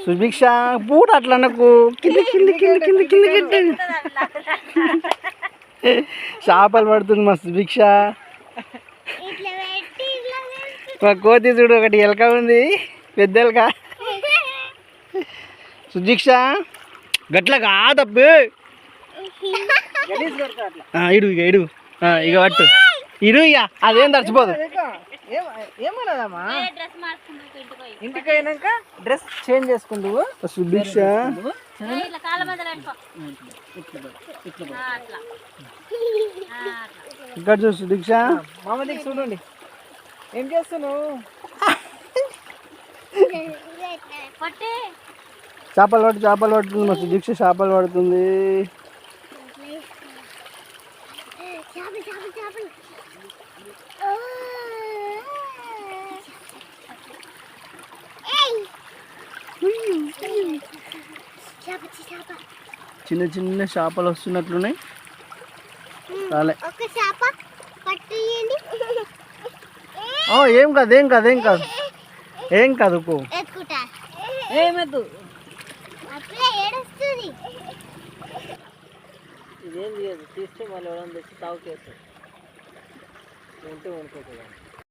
సుభిక్ష పూట అట్లా నాకు కింద కింద కింద కింద కింద కింద చేపలు పడుతుంది మా సుభిక్ష. మా కోతి చూడు ఒకటి ఎలక ఉంది, పెద్ద ఎలక. సుభిక్ష గట్ల కాదప్పు ఇడు ఇక ఇడు ఇక పట్టు ఇడు ఇక అదేం తడిచిపోదు. ఏమన్నదమ్మా ఇంటికి పోయినాక డ్రెస్ చేంజ్ చేసుకుందువు సుభిక్ష. ఇక్కడ చూ సుభిక్ష. మామ దిక్కు చూడండి ఏం చేస్తున్నావు. చేపలు పడుతుంది మా సుభిక్ష, చేపలు పడుతుంది. చిన్న చిన్న చేపలు వస్తున్నట్లున్నాయి. రాలే ఏం కాదు ఏం కాదు ఏం కాదు ఏం కాదు. ఏమద్దు ఇదేం చేయదు, తీస్తే మళ్ళీ ఎవరైనా తెచ్చి తాగుకేస్తాడు ఉంటే వండుకోకూడదు.